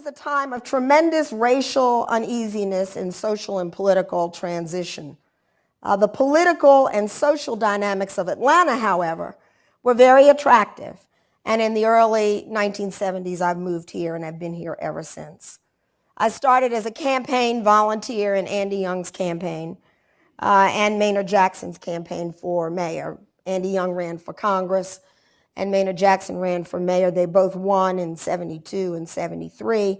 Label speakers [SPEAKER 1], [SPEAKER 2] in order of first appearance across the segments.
[SPEAKER 1] was a time of tremendous racial uneasiness and social and political transition. The political and social dynamics of Atlanta, however, were very attractive. And in the early 1970s, I've moved here and I've been here ever since. I started as a campaign volunteer in Andy Young's campaign and Maynard Jackson's campaign for mayor. Andy Young ran for Congress and Maynard Jackson ran for mayor. They both won in 72 and 73.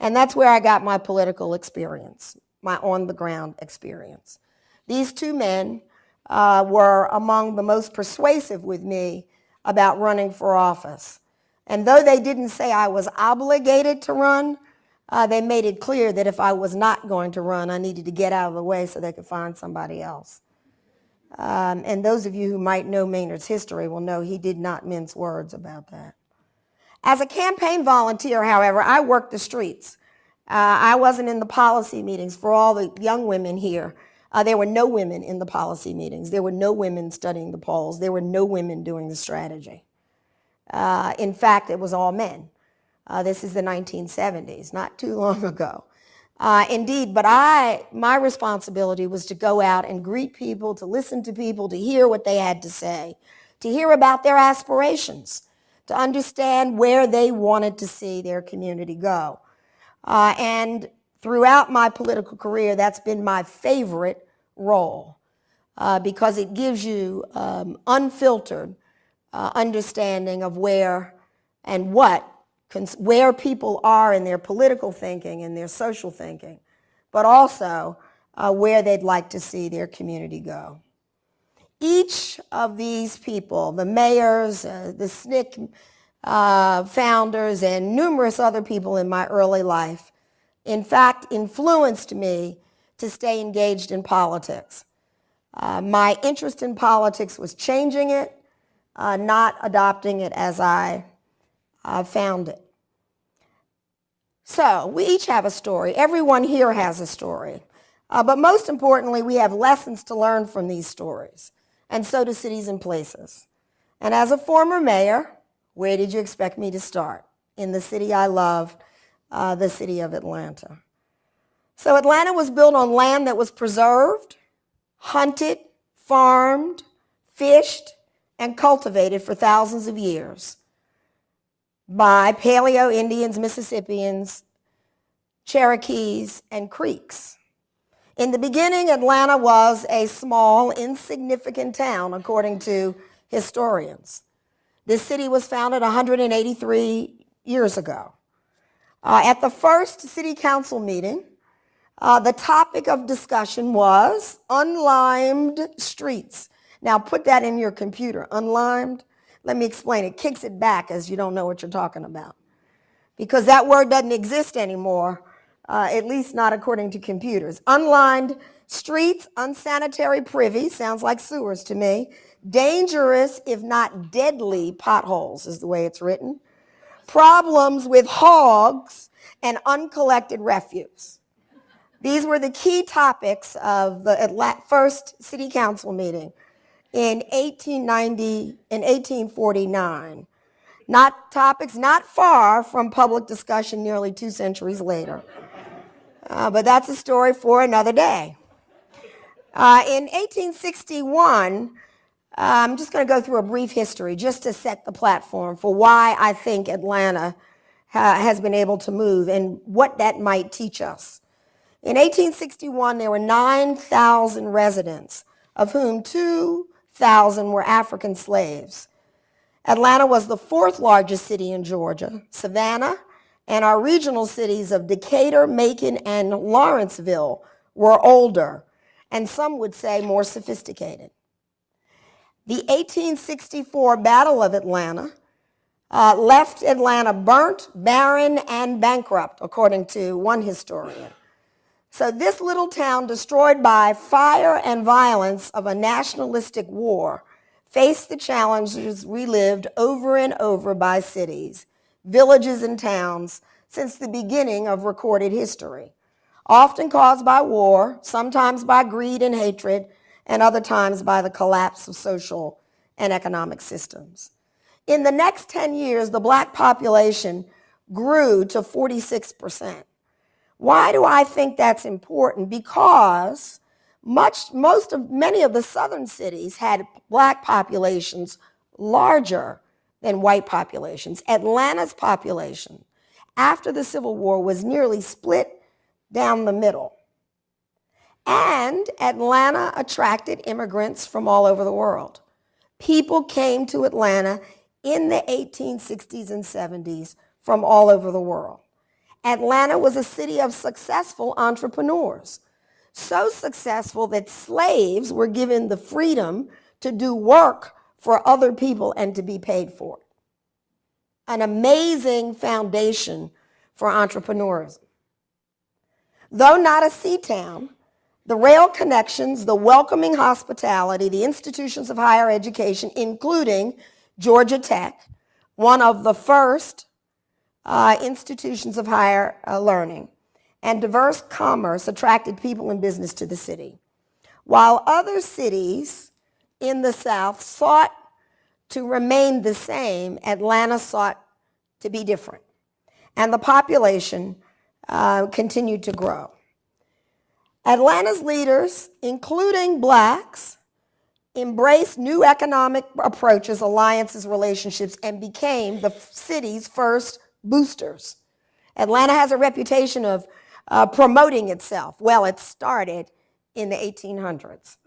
[SPEAKER 1] And that's where I got my political experience, my on-the-ground experience. These two men were among the most persuasive with me about running for office. And though they didn't say I was obligated to run, they made it clear that if I was not going to run, I needed to get out of the way so they could find somebody else. And those of you who might know Maynard's history will know he did not mince words about that. As a campaign volunteer, however, I worked the streets. I wasn't in the policy meetings. For all the young women here, there were no women in the policy meetings. There were no women studying the polls. There were no women doing the strategy. In fact, it was all men. This is the 1970s, not too long ago. Indeed, but my responsibility was to go out and greet people, to listen to people, to hear what they had to say, to hear about their aspirations, to understand where they wanted to see their community go. And throughout my political career, that's been my favorite role because it gives you unfiltered understanding of where and where people are in their political thinking and their social thinking, but also where they'd like to see their community go. Each of these people, the mayors, the SNCC founders, and numerous other people in my early life, in fact, influenced me to stay engaged in politics. My interest in politics was changing it, not adopting it as I found it. So we each have a story. Everyone here has a story. But most importantly, we have lessons to learn from these stories. And so do cities and places. And as a former mayor, where did you expect me to start? In the city I love, the city of Atlanta. So Atlanta was built on land that was preserved, hunted, farmed, fished, and cultivated for thousands of years by Paleo Indians, Mississippians, Cherokees, and Creeks. In the beginning, Atlanta was a small, insignificant town, according to historians. This city was founded 183 years ago. At the first city council meeting, the topic of discussion was unlimed streets. Now put that in your computer, unlimed. Let me explain. It kicks it back as you don't know what you're talking about. Because that word doesn't exist anymore, at least not according to computers. Unlined streets, unsanitary privy, sounds like sewers to me. Dangerous, if not deadly, potholes is the way it's written. Problems with hogs and uncollected refuse. These were the key topics of the first city council meeting in 1890 and 1849. Topics not far from public discussion nearly 2 centuries later. But that's a story for another day. In 1861, I'm just going to go through a brief history just to set the platform for why I think Atlanta has been able to move and what that might teach us. In 1861, there were 9,000 residents, of whom 2,000 were African slaves. Atlanta was the 4th largest city in Georgia. Savannah and our regional cities of Decatur, Macon, and Lawrenceville were older, and some would say more sophisticated. The 1864 Battle of Atlanta left Atlanta burnt, barren, and bankrupt, according to one historian. So this little town, destroyed by fire and violence of a nationalistic war, faced the challenges relived over and over by cities, villages, and towns since the beginning of recorded history, often caused by war, sometimes by greed and hatred, and other times by the collapse of social and economic systems. In the next 10 years, the black population grew to 46%. Why do I think that's important? Because many of the southern cities had black populations larger than white populations. Atlanta's population after the Civil War was nearly split down the middle. And Atlanta attracted immigrants from all over the world. People came to Atlanta in the 1860s and 70s from all over the world. Atlanta was a city of successful entrepreneurs, so successful that slaves were given the freedom to do work for other people and to be paid for it. An amazing foundation for entrepreneurism. Though not a sea town, the rail connections, the welcoming hospitality, the institutions of higher education, including Georgia Tech, one of the first institutions of higher learning, and diverse commerce attracted people and business to the city. While other cities in the South sought to remain the same, Atlanta sought to be different. And the population continued to grow. Atlanta's leaders, including blacks, embraced new economic approaches, alliances, relationships, and became the city's first boosters. Atlanta has a reputation of promoting itself. Well, it started in the 1800s.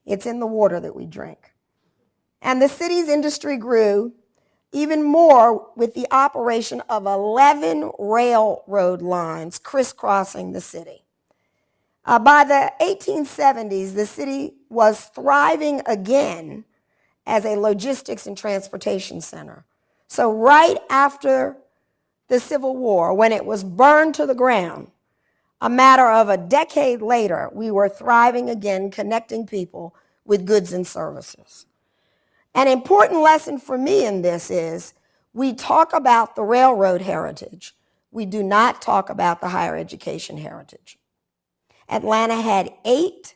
[SPEAKER 1] It's in the water that we drink. And the city's industry grew even more with the operation of 11 railroad lines crisscrossing the city. By the 1870s, the city was thriving again as a logistics and transportation center. So right after the Civil War, when it was burned to the ground, a matter of a decade later, we were thriving again, connecting people with goods and services. An important lesson for me in this is we talk about the railroad heritage. We do not talk about the higher education heritage. Atlanta had 8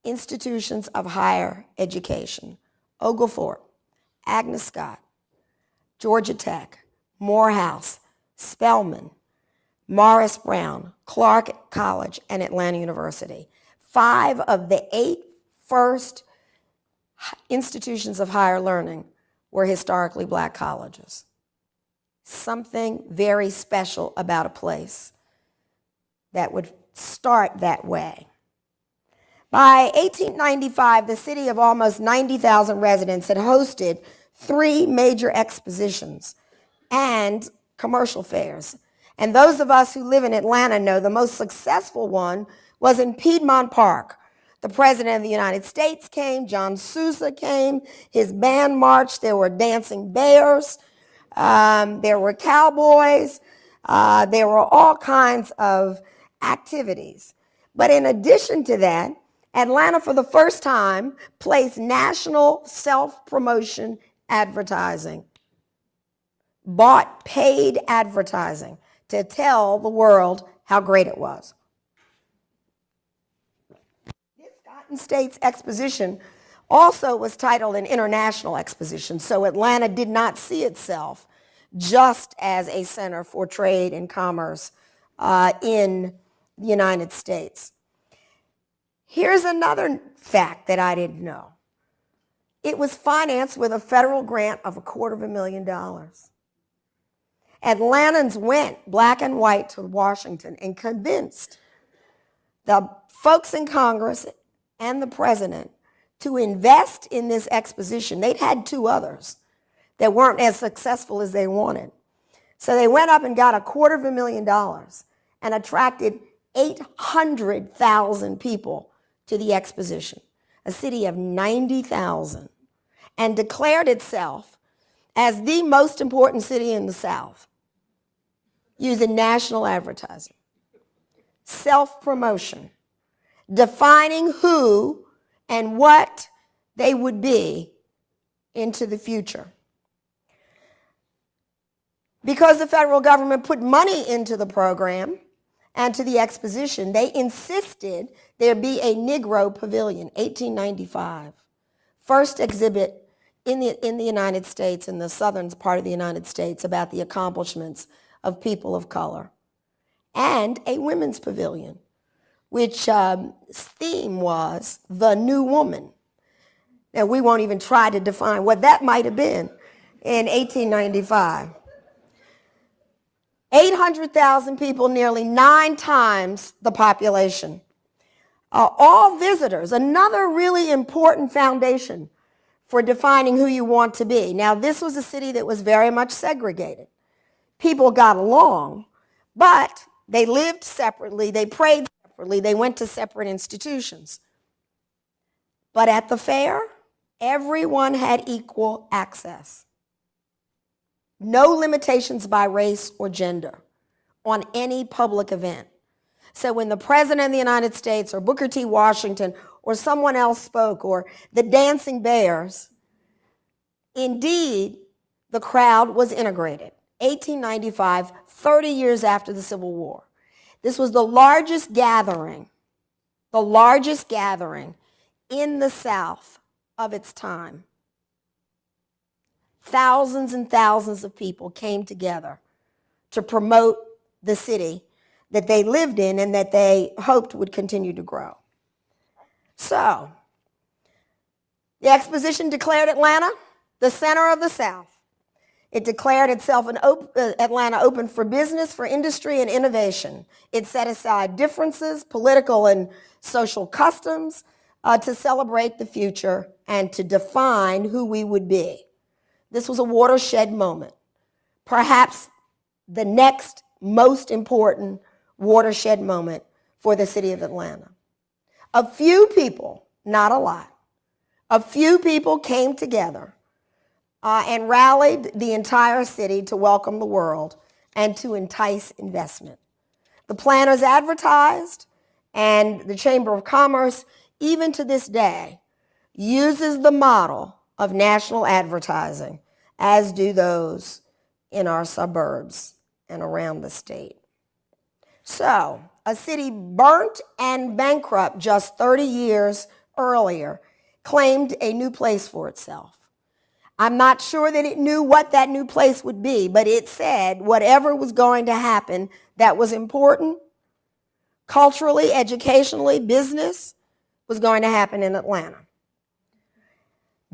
[SPEAKER 1] institutions of higher education: Oglethorpe, Agnes Scott, Georgia Tech, Morehouse, Spellman, Morris Brown, Clark College, and Atlanta University. 5 of the 8 first institutions of higher learning were historically black colleges. Something very special about a place that would start that way. By 1895, the city of almost 90,000 residents had hosted 3 major expositions and commercial fairs. And those of us who live in Atlanta know the most successful one was in Piedmont Park. The President of the United States came, John Sousa came, his band marched, there were dancing bears, there were cowboys, there were all kinds of activities. But in addition to that, Atlanta for the first time placed national self-promotion advertising, bought paid advertising to tell the world how great it was. This Cotton States Exposition also was titled an international exposition, so Atlanta did not see itself just as a center for trade and commerce in the United States. Here's another fact that I didn't know. It was financed with a federal grant of $250,000. Atlantans went, black and white, to Washington and convinced the folks in Congress and the president to invest in this exposition. They'd had 2 others that weren't as successful as they wanted. So they went up and got $250,000 and attracted 800,000 people to the exposition, a city of 90,000, and declared itself as the most important city in the South, using national advertising, self-promotion, defining who and what they would be into the future. Because the federal government put money into the program and to the exposition, they insisted there be a Negro Pavilion, 1895. First exhibit in the United States, in the southern part of the United States, about the accomplishments of people of color, and a women's pavilion, which theme was the new woman. Now, we won't even try to define what that might have been in 1895. 800,000 people, nearly 9 times the population. All visitors, another really important foundation for defining who you want to be. Now, this was a city that was very much segregated. People got along, but they lived separately, they prayed separately, they went to separate institutions. But at the fair, everyone had equal access. No limitations by race or gender on any public event. So when the President of the United States or Booker T. Washington or someone else spoke, or the Dancing Bears, indeed, the crowd was integrated. 1895, 30 years after the Civil War. This was the largest gathering in the South of its time. Thousands and thousands of people came together to promote the city that they lived in and that they hoped would continue to grow. So, the Exposition declared Atlanta the center of the South. It declared itself Atlanta open for business, for industry, and innovation. It set aside differences, political and social customs, to celebrate the future and to define who we would be. This was a watershed moment, perhaps the next most important watershed moment for the city of Atlanta. A few people, not a lot, a few people came together and rallied the entire city to welcome the world and to entice investment. The planners advertised, and the Chamber of Commerce, even to this day, uses the model of national advertising, as do those in our suburbs and around the state. So, a city burnt and bankrupt just 30 years earlier claimed a new place for itself. I'm not sure that it knew what that new place would be, but it said whatever was going to happen that was important, culturally, educationally, business, was going to happen in Atlanta.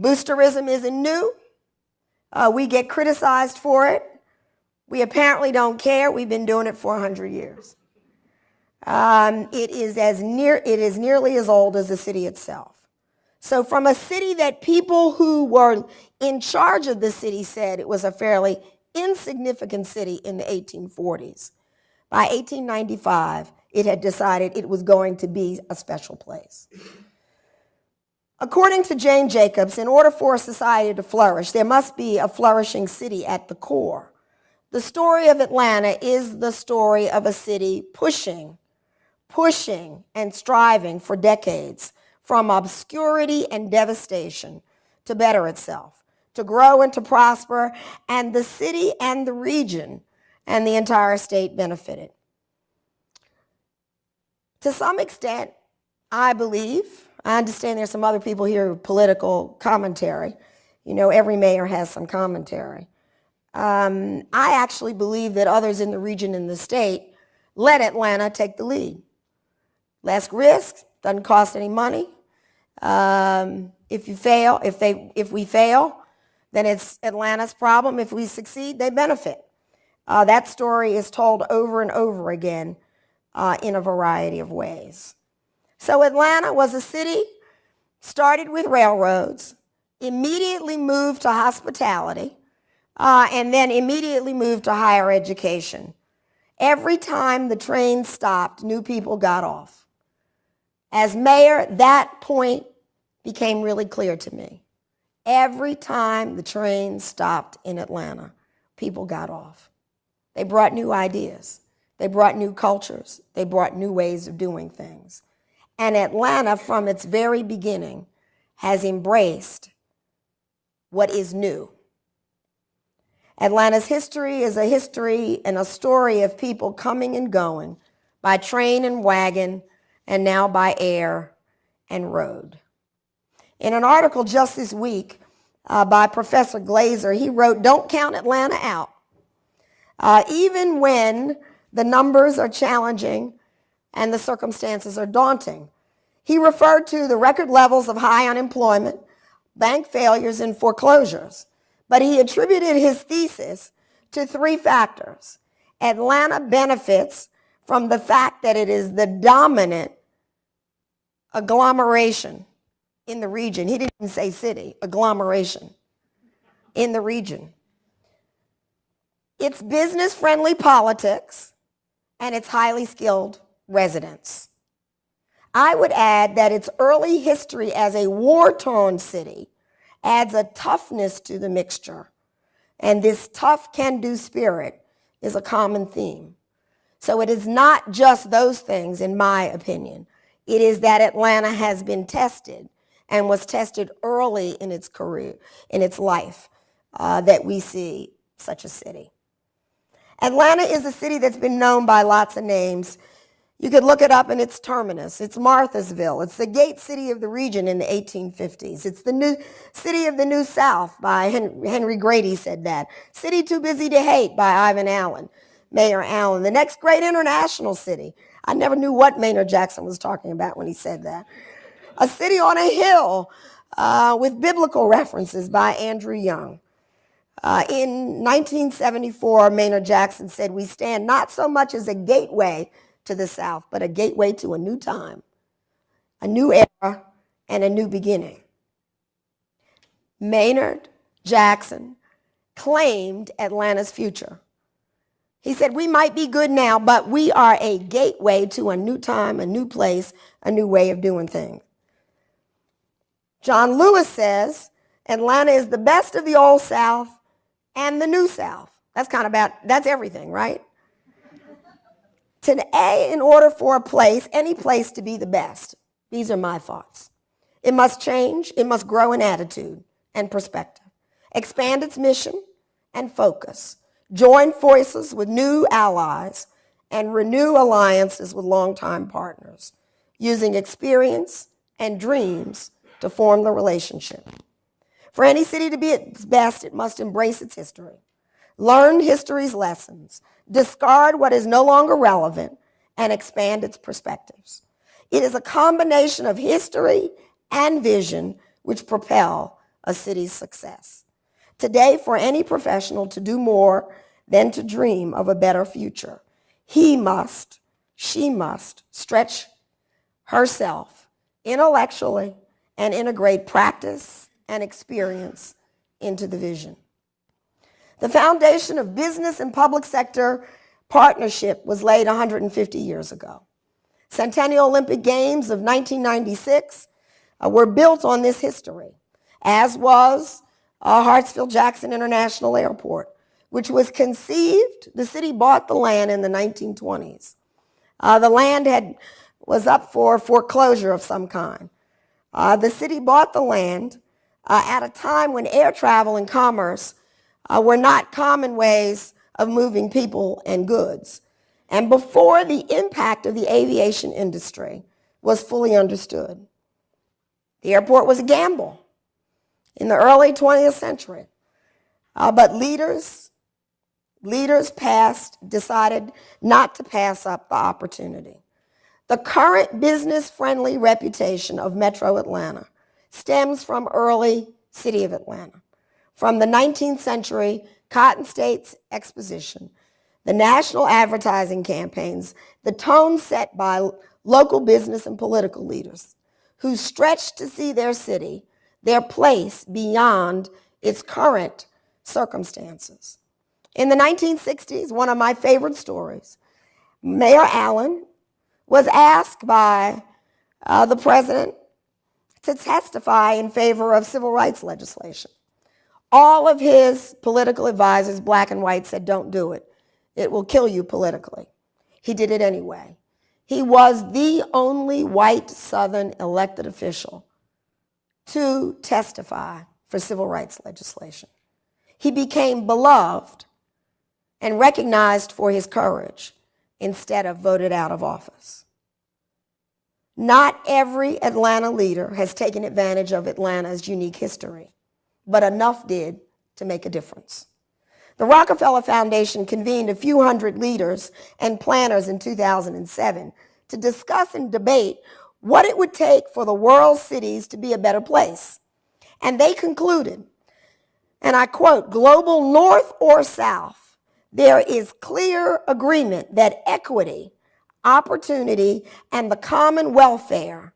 [SPEAKER 1] Boosterism isn't new. We get criticized for it. We apparently don't care. We've been doing it for 100 years. It is nearly as old as the city itself. So from a city that people who were in charge of the city said it was a fairly insignificant city in the 1840s, by 1895, it had decided it was going to be a special place. According to Jane Jacobs, in order for a society to flourish, there must be a flourishing city at the core. The story of Atlanta is the story of a city pushing and striving for decades from obscurity and devastation to better itself, to grow and to prosper, and the city and the region and the entire state benefited. To some extent, I understand there's some other people here with political commentary. You know, every mayor has some commentary. I actually believe that others in the region and the state let Atlanta take the lead. Less risk, doesn't cost any money. If we fail, then it's Atlanta's problem. If we succeed, they benefit. That story is told over and over again in a variety of ways. So Atlanta was a city, started with railroads, immediately moved to hospitality, and then immediately moved to higher education. Every time the train stopped, new people got off. As mayor, that point became really clear to me. Every time the train stopped in Atlanta, people got off. They brought new ideas. They brought new cultures. They brought new ways of doing things. And Atlanta, from its very beginning, has embraced what is new. Atlanta's history is a history and a story of people coming and going by train and wagon, and now by air and road. In an article just this week by Professor Glazer, he wrote, "Don't count Atlanta out. even when the numbers are challenging and the circumstances are daunting. He referred to the record levels of high unemployment, bank failures, and foreclosures, but he attributed his thesis to three factors. Atlanta benefits from the fact that it is the dominant agglomeration in the region. He didn't even say city, agglomeration in the region. It's business-friendly politics and its highly skilled residents. I would add that its early history as a war-torn city adds a toughness to the mixture, and this tough can-do spirit is a common theme. So it is not just those things, in my opinion. It is that Atlanta has been tested and was tested early in its career, in its life, that we see such a city. Atlanta is a city that's been known by lots of names. You could look it up in its terminus. It's Marthasville. It's the gate city of the region in the 1850s. It's the new city of the New South by Henry Grady said that. City too busy to hate by Ivan Allen, Mayor Allen. The next great international city. I never knew what Maynard Jackson was talking about when he said that. A city on a hill with biblical references by Andrew Young. In 1974, Maynard Jackson said, "We stand not so much as a gateway to the South, but a gateway to a new time, a new era, and a new beginning." Maynard Jackson claimed Atlanta's future. He said, "We might be good now, but we are a gateway to a new time, a new place, a new way of doing things." John Lewis says, "Atlanta is the best of the Old South and the New South." That's everything, right? Today, in order for any place to be the best, these are my thoughts. It must change, it must grow in attitude and perspective, expand its mission and focus, join forces with new allies, and renew alliances with longtime partners, using experience and dreams to form the relationship. For any city to be at its best, it must embrace its history, learn history's lessons, discard what is no longer relevant, and expand its perspectives. It is a combination of history and vision which propel a city's success. Today, for any professional to do more than to dream of a better future, she must stretch herself intellectually and integrate practice and experience into the vision. The foundation of business and public sector partnership was laid 150 years ago. Centennial Olympic Games of 1996 were built on this history, as was Hartsfield-Jackson International Airport, which was conceived. The city bought the land in the 1920s. The land was up for foreclosure of some kind. The city bought the land at a time when air travel and commerce were not common ways of moving people and goods, and before the impact of the aviation industry was fully understood. The airport was a gamble in the early 20th century, but leaders decided not to pass up the opportunity. The current business-friendly reputation of Metro Atlanta stems from early City of Atlanta, from the 19th century Cotton State's Exposition, the national advertising campaigns, the tone set by local business and political leaders who stretched to see their city, their place beyond its current circumstances. In the 1960s, one of my favorite stories, Mayor Allen was asked by the president to testify in favor of civil rights legislation. All of his political advisors, black and white, said, "Don't do it. It will kill you politically." He did it anyway. He was the only white Southern elected official to testify for civil rights legislation. He became beloved and recognized for his courage instead of voted out of office. Not every Atlanta leader has taken advantage of Atlanta's unique history, but enough did to make a difference. The Rockefeller Foundation convened a few hundred leaders and planners in 2007 to discuss and debate what it would take for the world's cities to be a better place. And they concluded, and I quote, "Global north or south, there is clear agreement that equity, opportunity, and the common welfare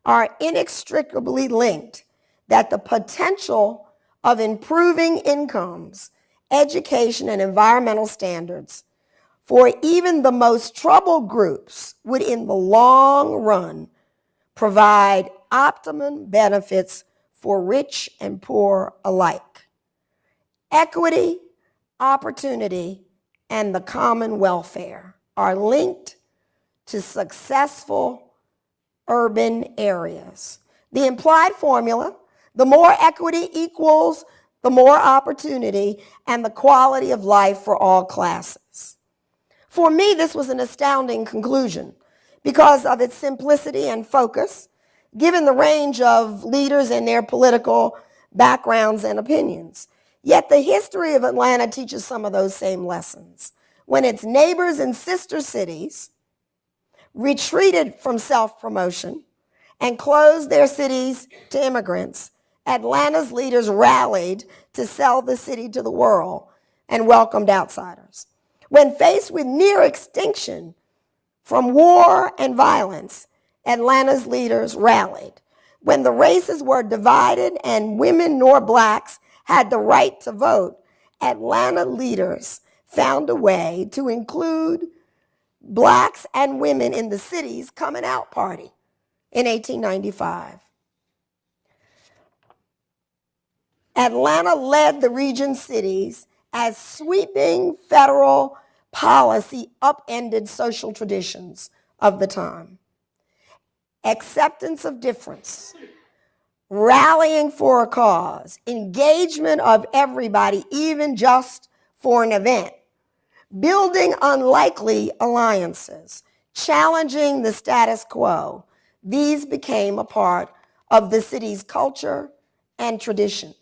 [SPEAKER 1] are inextricably linked, that the potential of improving incomes, education, and environmental standards for even the most troubled groups would in the long run provide optimum benefits for rich and poor alike. Equity, opportunity, and the common welfare are linked to successful urban areas." The implied formula: the more equity equals the more opportunity and the quality of life for all classes. For me, this was an astounding conclusion because of its simplicity and focus, given the range of leaders and their political backgrounds and opinions. Yet the history of Atlanta teaches some of those same lessons. When its neighbors and sister cities retreated from self-promotion and closed their cities to immigrants, Atlanta's leaders rallied to sell the city to the world and welcomed outsiders. When faced with near extinction from war and violence, Atlanta's leaders rallied. When the races were divided and women nor blacks had the right to vote, Atlanta leaders found a way to include blacks and women in the city's coming out party in 1895. Atlanta led the region's cities as sweeping federal policy upended social traditions of the time. Acceptance of difference, rallying for a cause, engagement of everybody, even just for an event, building unlikely alliances, challenging the status quo. These became a part of the city's culture and tradition.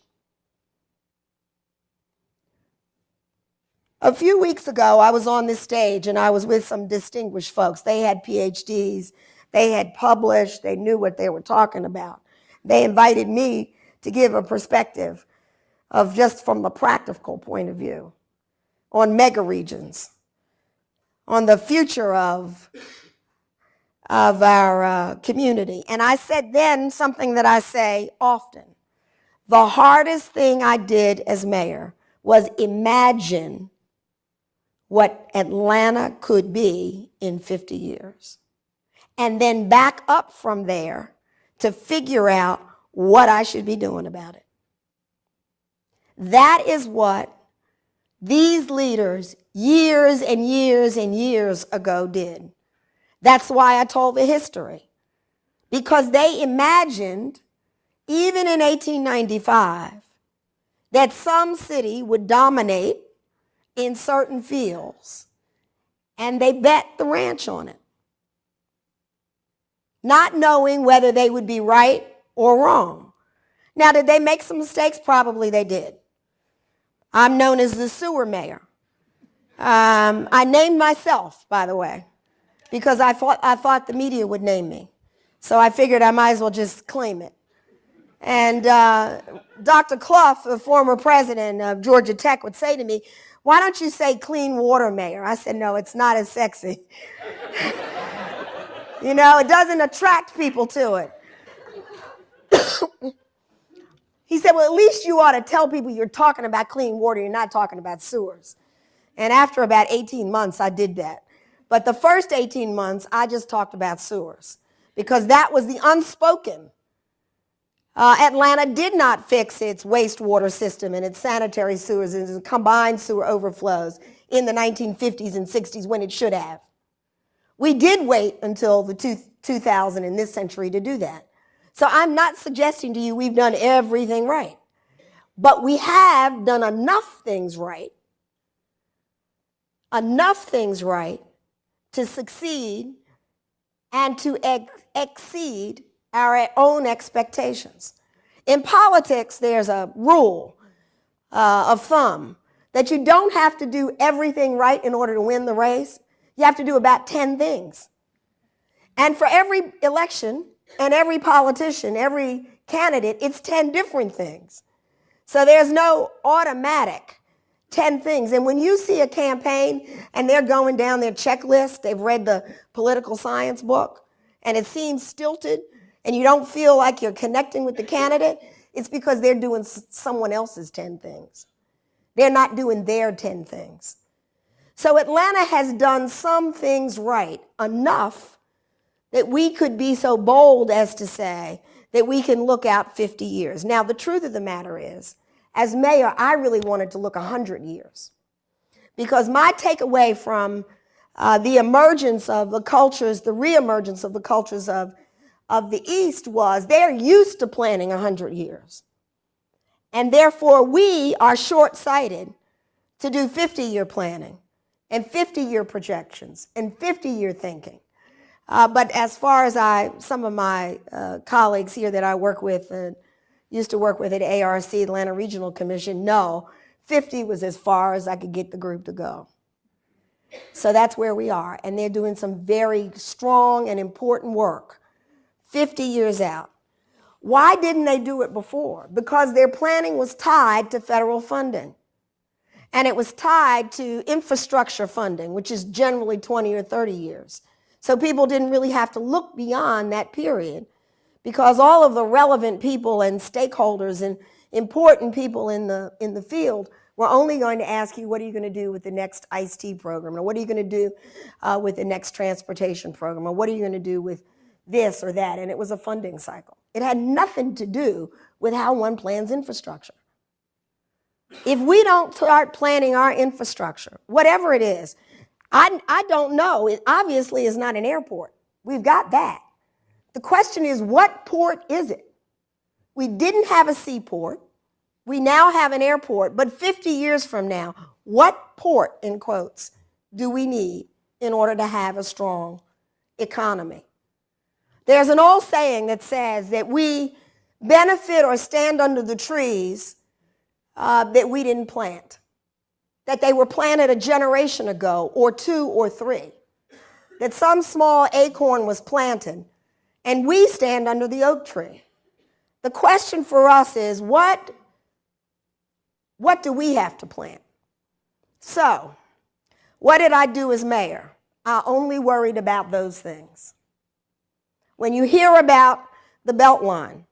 [SPEAKER 1] A few weeks ago, I was on this stage and I was with some distinguished folks. They had PhDs, they had published, they knew what they were talking about. They invited me to give a perspective of just from the practical point of view on mega regions, on the future of our community. And I said then something that I say often. The hardest thing I did as mayor was imagine what Atlanta could be in 50 years. And then back up from there to figure out what I should be doing about it. That is what these leaders years and years and years ago did. That's why I told the history. Because they imagined, even in 1895, that some city would dominate in certain fields, and they bet the ranch on it, not knowing whether they would be right or wrong. Now, did they make some mistakes? Probably they did. I'm known as the sewer mayor. I named myself, by the way, because I thought the media would name me. So I figured I might as well just claim it. And Dr. Clough, the former president of Georgia Tech, would say to me, "Why don't you say clean water mayor?" I said, "No, it's not as sexy." You know, it doesn't attract people to it. He said, "Well, at least you ought to tell people you're talking about clean water, you're not talking about sewers." And after about 18 months, I did that. But the first 18 months, I just talked about sewers because that was the unspoken. Atlanta did not fix its wastewater system and its sanitary sewers and its combined sewer overflows in the 1950s and 60s when it should have. We did wait until the 2000 in this century to do that. So I'm not suggesting to you we've done everything right. But we have done enough things right to succeed and to exceed our own expectations. In politics, there's a rule of thumb that you don't have to do everything right in order to win the race. You have to do about 10 things. And for every election and every politician, every candidate, it's 10 different things. So there's no automatic 10 things. And when you see a campaign and they're going down their checklist, they've read the political science book, and it seems stilted, and you don't feel like you're connecting with the candidate, it's because they're doing someone else's 10 things. They're not doing their 10 things. So Atlanta has done some things right, enough that we could be so bold as to say that we can look out 50 years. Now, the truth of the matter is, as mayor, I really wanted to look 100 years, because my takeaway from the emergence of the cultures, the reemergence of the cultures of the East was they're used to planning 100 years. And therefore, we are short-sighted to do 50-year planning and 50-year projections and 50-year thinking. But as far as some of my colleagues here that I work with and used to work with at ARC, Atlanta Regional Commission, no, 50 was as far as I could get the group to go. So that's where we are. And they're doing some very strong and important work 50 years out. Why didn't they do it before? Because their planning was tied to federal funding. And it was tied to infrastructure funding, which is generally 20 or 30 years. So people didn't really have to look beyond that period, because all of the relevant people and stakeholders and important people in the field were only going to ask you, what are you going to do with the next iced tea program? Or what are you going to do with the next transportation program? Or what are you going to do with this or that? And it was a funding cycle. It had nothing to do with how one plans infrastructure. If we don't start planning our infrastructure, whatever it is, I don't know. It obviously is not an airport. We've got that. The question is, what port is it? We didn't have a seaport. We now have an airport. But 50 years from now, what port, in quotes, do we need in order to have a strong economy? There's an old saying that says that we benefit or stand under the trees that we didn't plant, that they were planted a generation ago, or 2 or 3, that some small acorn was planted, and we stand under the oak tree. The question for us is, what do we have to plant? So, what did I do as mayor? I only worried about those things. When you hear about the Beltline,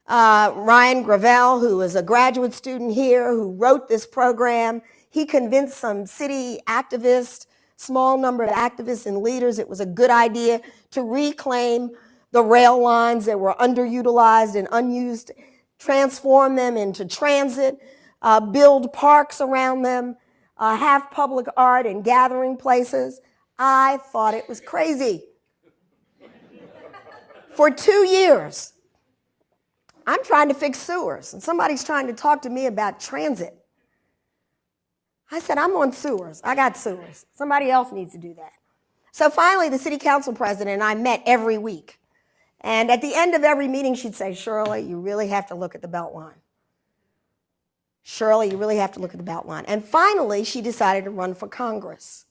[SPEAKER 1] Ryan Gravel, who is a graduate student here, who wrote this program, he convinced some city activists, small number of activists and leaders, it was a good idea to reclaim the rail lines that were underutilized and unused, transform them into transit, build parks around them, have public art and gathering places. I thought it was crazy. For 2 years, I'm trying to fix sewers, and somebody's trying to talk to me about transit. I said, I'm on sewers. I got sewers. Somebody else needs to do that. So finally, the city council president and I met every week. And at the end of every meeting, she'd say, Shirley, you really have to look at the Beltline. Shirley, you really have to look at the Beltline. And finally, she decided to run for Congress.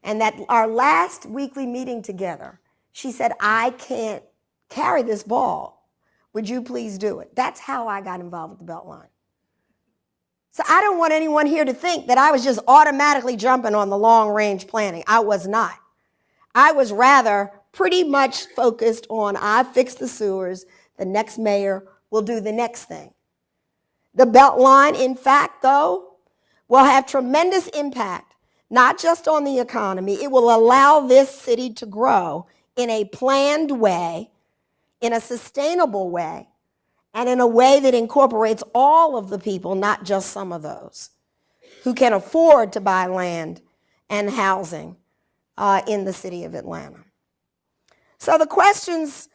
[SPEAKER 1] And at our last weekly meeting together, she said, I can't carry this ball. Would you please do it? That's how I got involved with the Beltline. So I don't want anyone here to think that I was just automatically jumping on the long-range planning. I was not. I was rather pretty much focused on, I fixed the sewers, the next mayor will do the next thing. The Beltline, in fact, though, will have tremendous impact, not just on the economy. It will allow this city to grow in a planned way, in a sustainable way, and in a way that incorporates all of the people, not just some of those, who can afford to buy land and housing in the city of Atlanta. So the questions,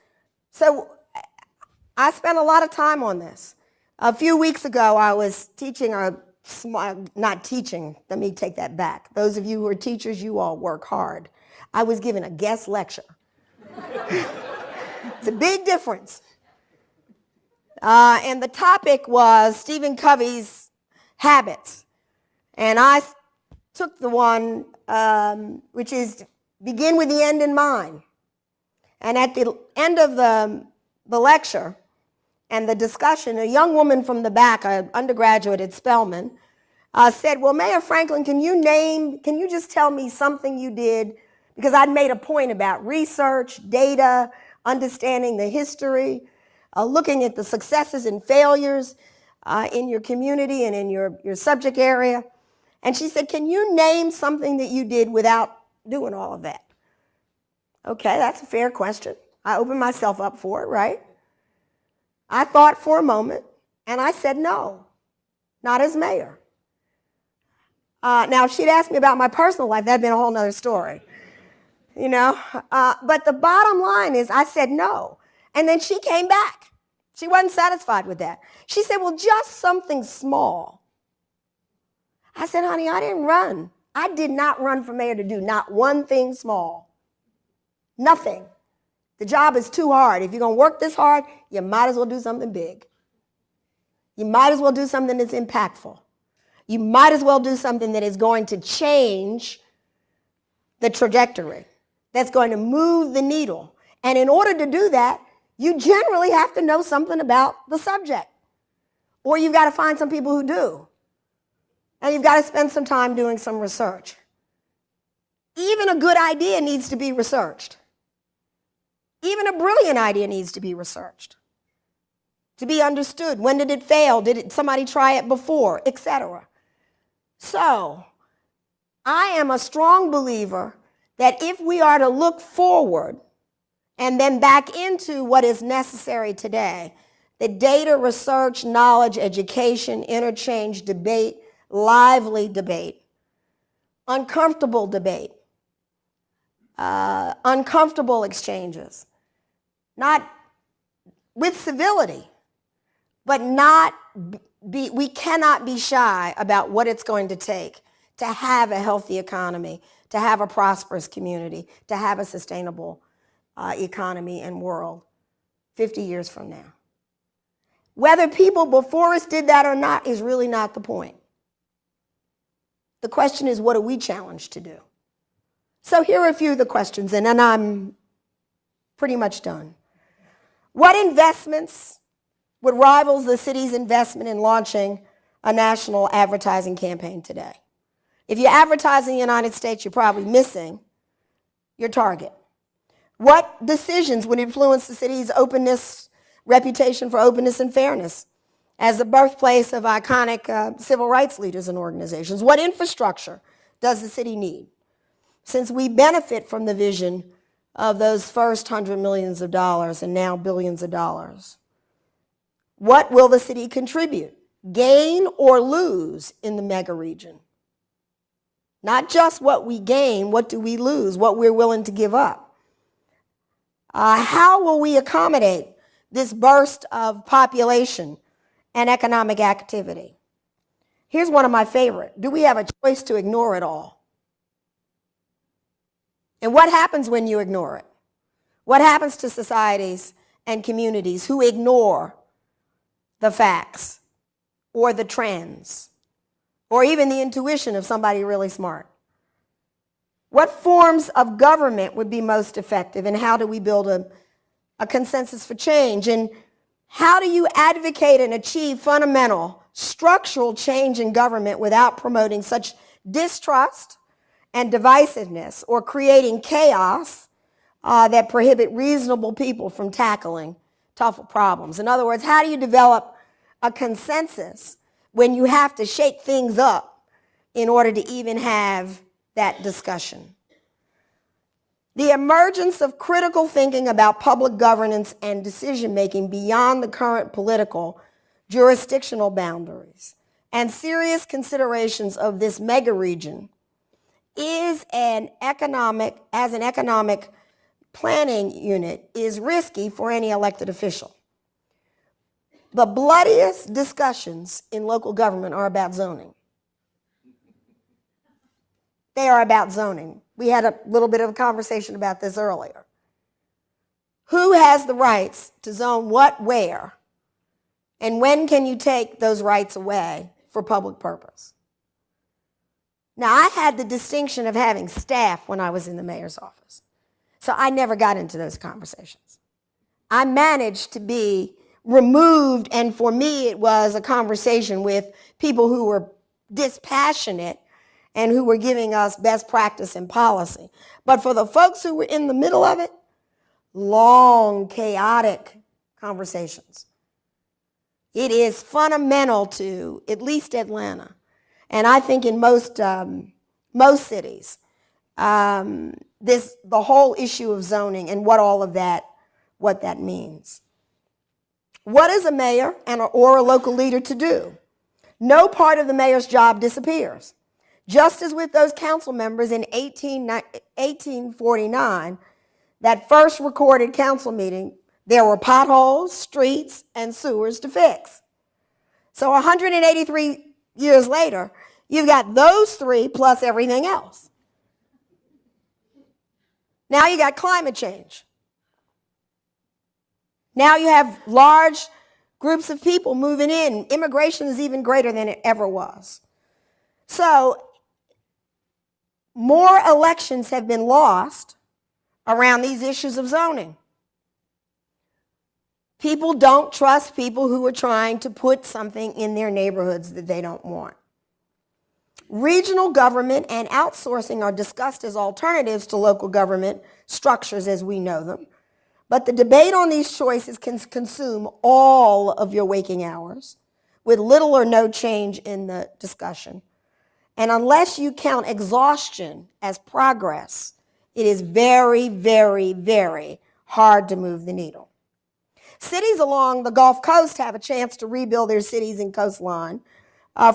[SPEAKER 1] I spent a lot of time on this. A few weeks ago, I was teaching not teaching, let me take that back. Those of you who are teachers, you all work hard. I was giving a guest lecture. It's a big difference. And the topic was Stephen Covey's habits. And I took the one which is begin with the end in mind. And at the end of the lecture and the discussion, a young woman from the back, an undergraduate at Spellman, said, well, Mayor Franklin, can you just tell me something you did? Because I'd made a point about research, data, understanding the history, looking at the successes and failures in your community and in your subject area. And she said, can you name something that you did without doing all of that? Okay, that's a fair question. I opened myself up for it, right? I thought for a moment, and I said no, not as mayor. Now, if she'd asked me about my personal life, that'd been a whole nother story, you know? But the bottom line is I said no. And then she came back. She wasn't satisfied with that. She said, well, just something small. I said, honey, I didn't run. I did not run for mayor to do not one thing small. Nothing. The job is too hard. If you're going to work this hard, you might as well do something big. You might as well do something that's impactful. You might as well do something that is going to change the trajectory, that's going to move the needle. And in order to do that, you generally have to know something about the subject. Or you've got to find some people who do. And you've got to spend some time doing some research. Even a good idea needs to be researched. Even a brilliant idea needs to be researched, to be understood. When did it fail? Did somebody try it before, etc.? So I am a strong believer that if we are to look forward and then back into what is necessary today, the data, research, knowledge, education, interchange, debate, lively debate, uncomfortable debate, uncomfortable exchanges, not with civility, but we cannot be shy about what it's going to take to have a healthy economy, to have a prosperous community, to have a sustainable economy and world 50 years from now. Whether people before us did that or not is really not the point. The question is, what are we challenged to do? So here are a few of the questions, and then I'm pretty much done. What investments would rival the city's investment in launching a national advertising campaign today? If you advertise in the United States, you're probably missing your target. What decisions would influence the city's reputation for openness and fairness as the birthplace of iconic civil rights leaders and organizations? What infrastructure does the city need, since we benefit from the vision of those first $100 million and now billions of dollars? What will the city contribute, gain or lose in the mega region? Not just what we gain, what do we lose, what we're willing to give up? How will we accommodate this burst of population and economic activity? Here's one of my favorite. Do we have a choice to ignore it all? And what happens when you ignore it? What happens to societies and communities who ignore the facts or the trends or even the intuition of somebody really smart? What forms of government would be most effective, and how do we build a consensus for change? And how do you advocate and achieve fundamental structural change in government without promoting such distrust and divisiveness or creating chaos that prohibit reasonable people from tackling tough problems? In other words, how do you develop a consensus when you have to shake things up in order to even have that discussion? The emergence of critical thinking about public governance and decision-making beyond the current political jurisdictional boundaries and serious considerations of this mega region is as an economic planning unit is risky for any elected official. The bloodiest discussions in local government are about zoning. They are about zoning. We had a little bit of a conversation about this earlier. Who has the rights to zone what, where, and when can you take those rights away for public purpose? Now, I had the distinction of having staff when I was in the mayor's office, so I never got into those conversations. I managed to be removed, and for me, it was a conversation with people who were dispassionate and who were giving us best practice and policy. But for the folks who were in the middle of it, long, chaotic conversations. It is fundamental to at least Atlanta, and I think in most cities, the whole issue of zoning and what that means. What is a mayor or a local leader to do? No part of the mayor's job disappears. Just as with those council members in 1849, that first recorded council meeting, there were potholes, streets, and sewers to fix. So 183 years later, you've got those three plus everything else. Now you got climate change. Now you have large groups of people moving in. Immigration is even greater than it ever was. So more elections have been lost around these issues of zoning. People don't trust people who are trying to put something in their neighborhoods that they don't want. Regional government and outsourcing are discussed as alternatives to local government structures as we know them. But the debate on these choices can consume all of your waking hours with little or no change in the discussion. And unless you count exhaustion as progress, it is very, very, very hard to move the needle. Cities along the Gulf Coast have a chance to rebuild their cities and coastline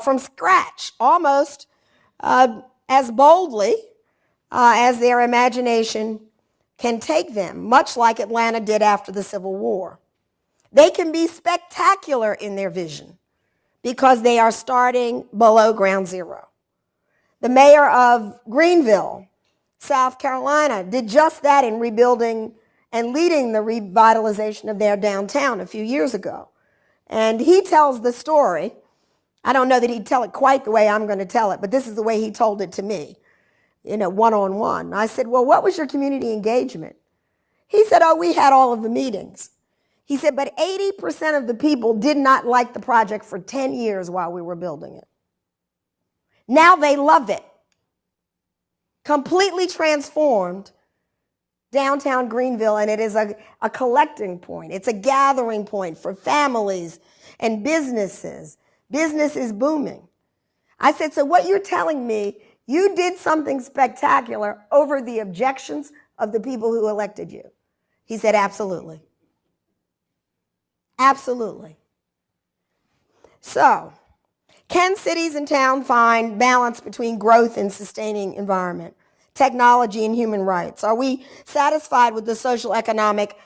[SPEAKER 1] from scratch, almost as boldly as their imagination can take them, much like Atlanta did after the Civil War. They can be spectacular in their vision because they are starting below ground zero. The mayor of Greenville, South Carolina, did just that in rebuilding and leading the revitalization of their downtown a few years ago. And he tells the story. I don't know that he'd tell it quite the way I'm going to tell it, but this is the way he told it to me, one-on-one. I said, well, what was your community engagement? He said, oh, we had all of the meetings. He said, but 80% of the people did not like the project for 10 years while we were building it. Now they love it. Completely transformed downtown Greenville, and it is a collecting point. It's a gathering point for families and businesses. Business is booming. I said, so what you're telling me, you did something spectacular over the objections of the people who elected you. He said, absolutely. Absolutely. So, can cities and towns find balance between growth and sustaining environment, technology and human rights? Are we satisfied with the social economic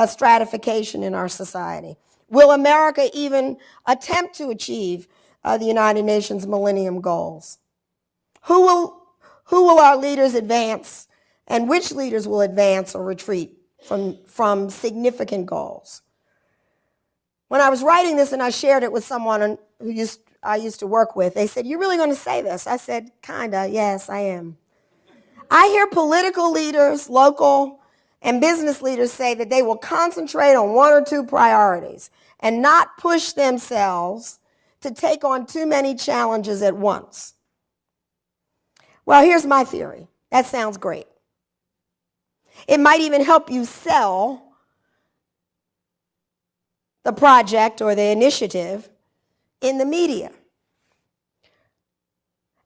[SPEAKER 1] stratification in our society? Will America even attempt to achieve the United Nations Millennium Goals? Who will our leaders advance, and which leaders will advance or retreat from significant goals? When I was writing this and I shared it with someone I used to work with, they said, "You're really going to say this?" I said, "Kinda, yes, I am." I hear political leaders, local and business leaders say that they will concentrate on one or two priorities and not push themselves to take on too many challenges at once. Well, here's my theory. That sounds great. It might even help you sell the project or the initiative in the media.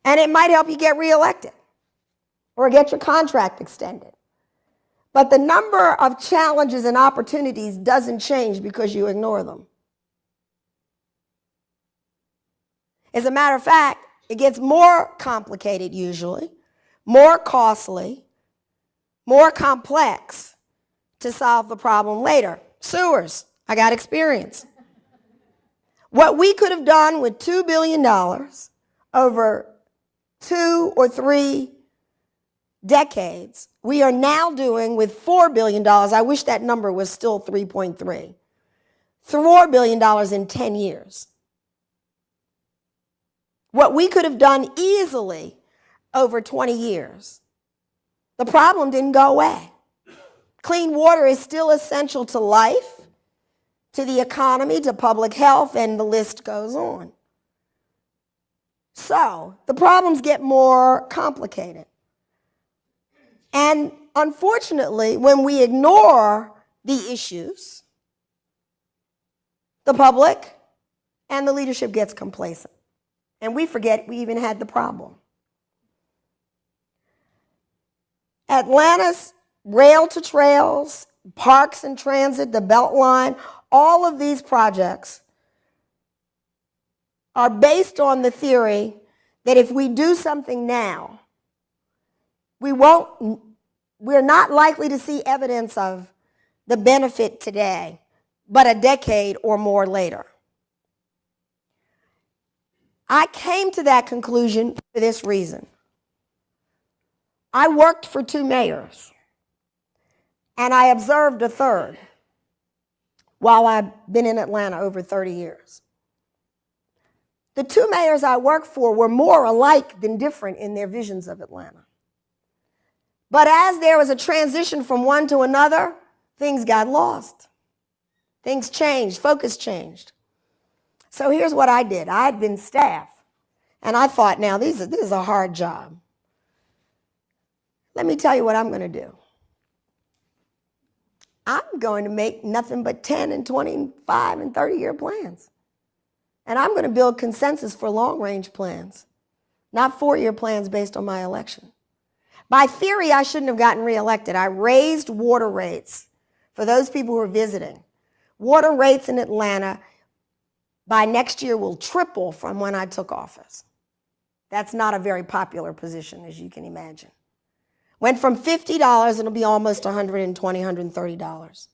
[SPEAKER 1] And it might help you get reelected or get your contract extended. But the number of challenges and opportunities doesn't change because you ignore them. As a matter of fact, it gets more complicated usually, more costly, more complex to solve the problem later. Sewers, I got experience. What we could have done with $2 billion over 2 or 3 decades, we are now doing with $4 billion. I wish that number was still 3.3. $4 billion in 10 years. What we could have done easily over 20 years. The problem didn't go away. Clean water is still essential to life, to the economy, to public health, and the list goes on. So the problems get more complicated. And unfortunately, when we ignore the issues, the public and the leadership gets complacent. And we forget we even had the problem. Atlanta's rail to trails, parks and transit, the Beltline, all of these projects are based on the theory that if we do something now, we're not likely to see evidence of the benefit today, but a decade or more later. I came to that conclusion for this reason. I worked for 2 mayors, and I observed a third while I've been in Atlanta over 30 years. The 2 mayors I worked for were more alike than different in their visions of Atlanta. But as there was a transition from one to another, things got lost. Things changed, focus changed. So here's what I did. I had been staff, and I thought, now this is a hard job. Let me tell you what I'm going to do. I'm going to make nothing but 10 and 25 and 30-year plans. And I'm going to build consensus for long-range plans, not 4-year plans based on my election. By theory, I shouldn't have gotten reelected. I raised water rates for those people who are visiting. Water rates in Atlanta by next year will triple from when I took office. That's not a very popular position, as you can imagine. Went from $50, it'll be almost $120, $130.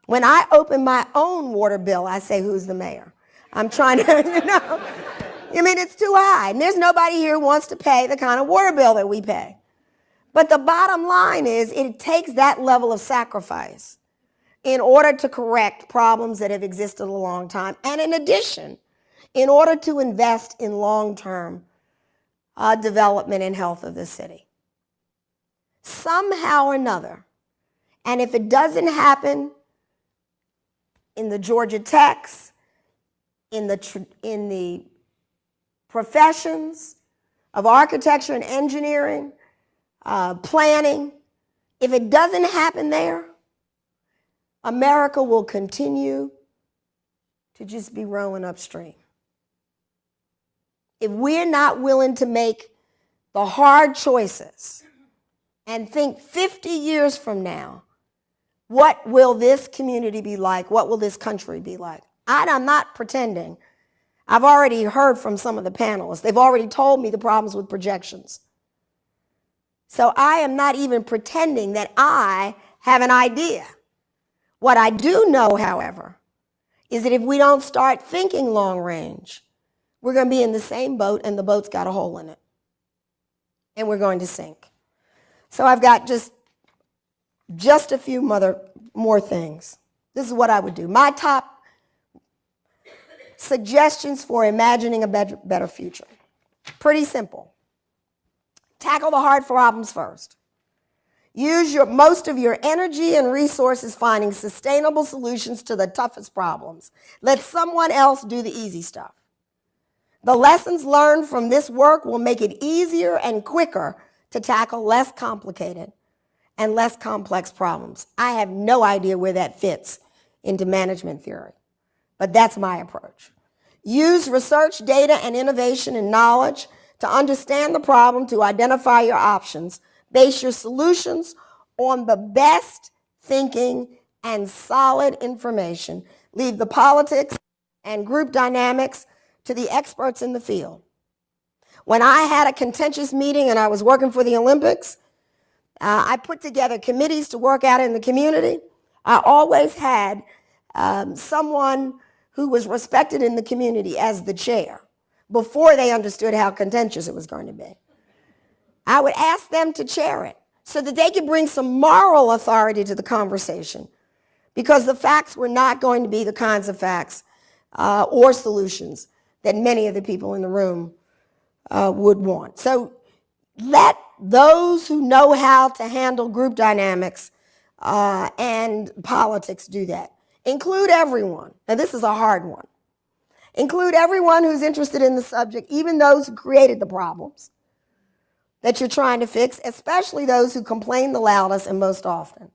[SPEAKER 1] When I open my own water bill, I say, who's the mayor? I'm trying to, it's too high. And there's nobody here who wants to pay the kind of water bill that we pay. But the bottom line is it takes that level of sacrifice in order to correct problems that have existed a long time. And in addition, in order to invest in long-term development and health of the city. Somehow or another, and if it doesn't happen in the Georgia Techs, in the professions of architecture and engineering, planning, if it doesn't happen there, America will continue to just be rowing upstream. If we're not willing to make the hard choices and think 50 years from now, what will this community be like? What will this country be like? I'm not pretending. I've already heard from some of the panelists. They've already told me the problems with projections. So I am not even pretending that I have an idea. What I do know, however, is that if we don't start thinking long range, we're going to be in the same boat and the boat's got a hole in it. And we're going to sink. So I've got just a few more things. This is what I would do. My top suggestions for imagining a better future. Pretty simple. Tackle the hard problems first. Use most of your energy and resources finding sustainable solutions to the toughest problems. Let someone else do the easy stuff. The lessons learned from this work will make it easier and quicker to tackle less complicated and less complex problems. I have no idea where that fits into management theory, but that's my approach. Use research, data, and innovation and knowledge to understand the problem, to identify your options. Base your solutions on the best thinking and solid information. Leave the politics and group dynamics to the experts in the field. When I had a contentious meeting and I was working for the Olympics, I put together committees to work out in the community. I always had someone who was respected in the community as the chair before they understood how contentious it was going to be. I would ask them to chair it so that they could bring some moral authority to the conversation, because the facts were not going to be the kinds of facts or solutions that many of the people in the room would want. So let those who know how to handle group dynamics and politics do that. Include everyone. Now, this is a hard one. Include everyone who's interested in the subject, even those who created the problems that you're trying to fix, especially those who complain the loudest and most often.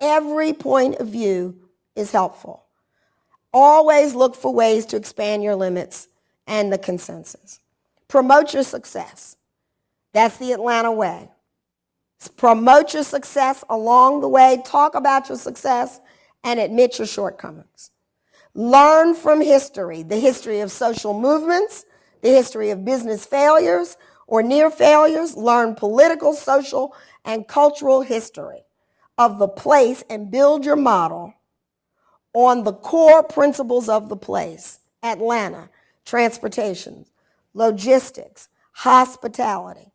[SPEAKER 1] Every point of view is helpful. Always look for ways to expand your limits and the consensus. Promote your success. That's the Atlanta way. Promote your success along the way. Talk about your success and admit your shortcomings. Learn from history, the history of social movements, the history of business failures or near failures. Learn political, social, and cultural history of the place and build your model on the core principles of the place. Atlanta, transportation, logistics, hospitality,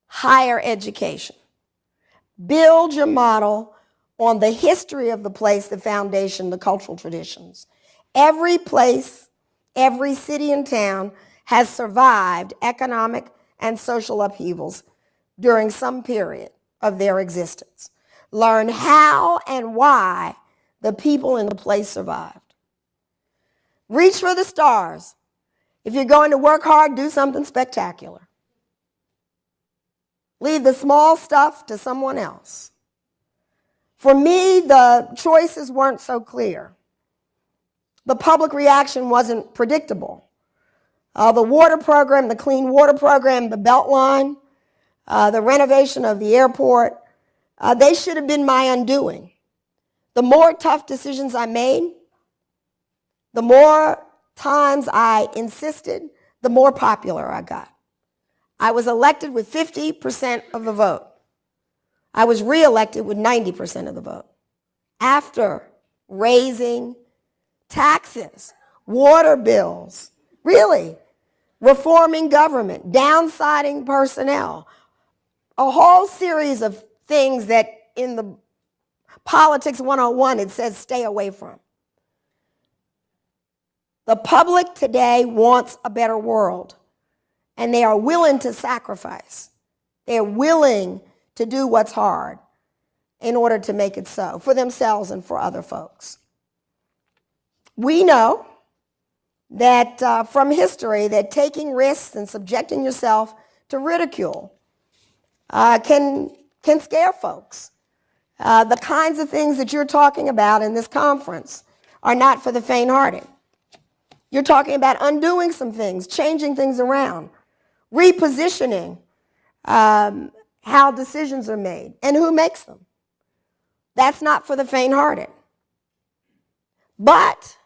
[SPEAKER 1] higher education. Build your model on the history of the place, the foundation, the cultural traditions. Every place, every city and town has survived economic and social upheavals during some period of their existence. Learn how and why the people in the place survived. Reach for the stars. If you're going to work hard, do something spectacular. Leave the small stuff to someone else. For me, the choices weren't so clear. The public reaction wasn't predictable. The water program, the clean water program, the Beltline, the renovation of the airport, they should have been my undoing. The more tough decisions I made, the more times I insisted, the more popular I got. I was elected with 50% of the vote. I was reelected with 90% of the vote. After raising taxes, water bills, really, reforming government, downsizing personnel, a whole series of things that in the Politics 101 it says stay away from. The public today wants a better world, and they are willing to sacrifice. They're willing to do what's hard in order to make it so, for themselves and for other folks. We know that from history that taking risks and subjecting yourself to ridicule can scare folks. The kinds of things that you're talking about in this conference are not for the faint-hearted. You're talking about undoing some things, changing things around, repositioning how decisions are made and who makes them. That's not for the faint-hearted. But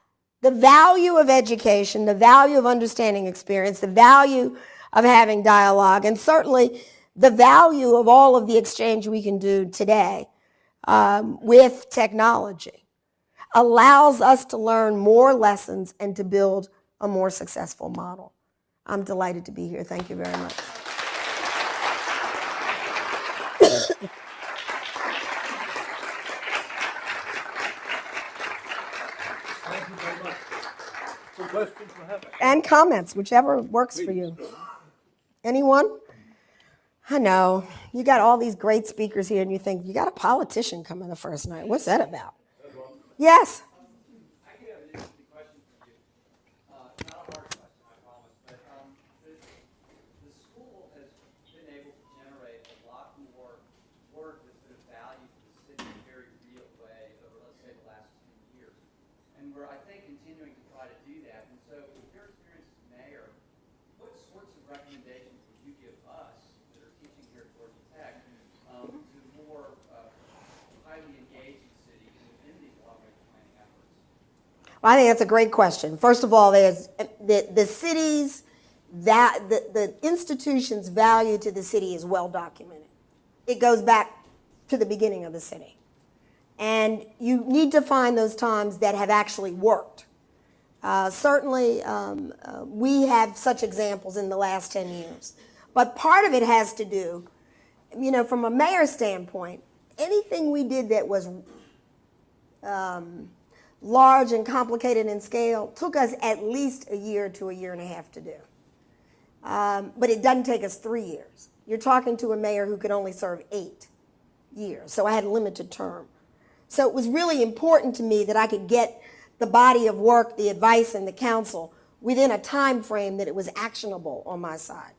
[SPEAKER 1] the value of education, the value of understanding experience, the value of having dialogue, and certainly the value of all of the exchange we can do today with technology allows us to learn more lessons and to build a more successful model. I'm delighted to be here. Thank you very much.
[SPEAKER 2] Thank you very much. Some questions perhaps?
[SPEAKER 1] And comments, whichever works for you. Anyone? I know. You got all these great speakers here, and you think, you got a politician coming the first night. What's that about? Yes?
[SPEAKER 3] I could have an interesting question for you. Not a hard question, I promise. But the school has been able to generate a lot more work that's been of value to the city in a very real way over, let's say, the last 10 years. And we're, I think, continuing to try to do that. And so, with your experience as mayor, what sorts of recommendations would you give us that are teaching here at Georgia Tech to more highly engage the city within these long-range planning efforts?
[SPEAKER 1] Well, I think that's a great question. First of all, there's the city's, the institution's value to the city is well documented. It goes back to the beginning of the city. And you need to find those times that have actually worked. Certainly, we have such examples in the last 10 years. But part of it has to do, from a mayor's standpoint, anything we did that was large and complicated in scale took us at least a year to a year and a half to do. But it doesn't take us 3 years. You're talking to a mayor who could only serve 8 years, so I had a limited term. So it was really important to me that I could get the body of work, the advice, and the counsel within a time frame that it was actionable on my side.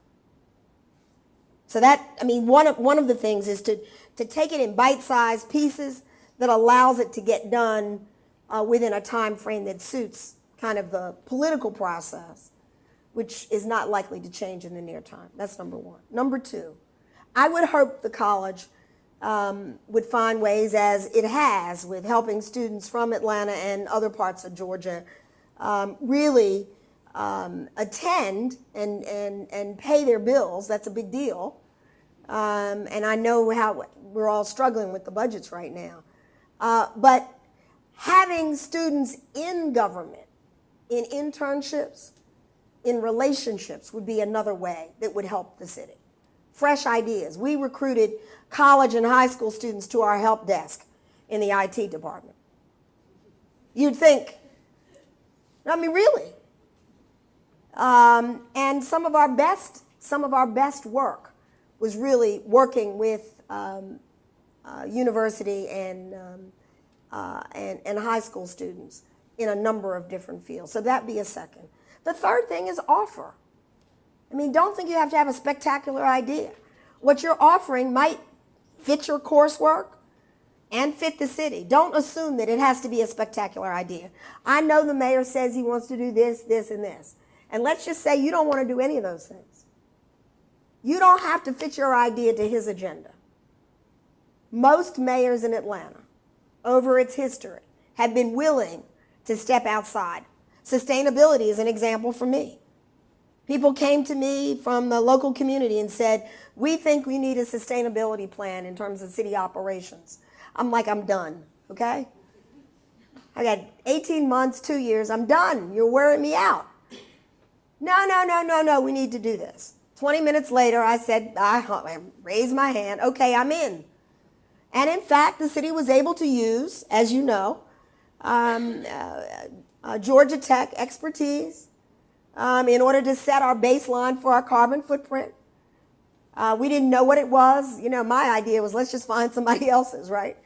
[SPEAKER 1] So that, I mean, one of the things is to take it in bite-sized pieces that allows it to get done within a time frame that suits kind of the political process, which is not likely to change in the near time. That's number one. Number two, I would hope the college would find ways, as it has with helping students from Atlanta and other parts of Georgia, really attend and pay their bills. That's a big deal. And I know how we're all struggling with the budgets right now. But having students in government, in internships, in relationships would be another way that would help the city. Fresh ideas. We recruited college and high school students to our help desk in the IT department. You'd think, I mean, really. And some of our best work was really working with university and high school students in a number of different fields. So that'd be a second. The third thing is offer. I mean, don't think you have to have a spectacular idea. What you're offering might fit your coursework and fit the city. Don't assume that it has to be a spectacular idea. I know the mayor says he wants to do this, this, and this. And let's just say you don't want to do any of those things. You don't have to fit your idea to his agenda. Most mayors in Atlanta, over its history, have been willing to step outside. Sustainability is an example for me. People came to me from the local community and said, we think we need a sustainability plan in terms of city operations. I'm like, I'm done, okay? I got 18 months, 2 years, I'm done. You're wearing me out. No, we need to do this. 20 minutes later, I said, I raised my hand, okay, I'm in. And in fact, the city was able to use, as you know, Georgia Tech expertise in order to set our baseline for our carbon footprint. We didn't know what it was. You know, my idea was let's just find somebody else's, right?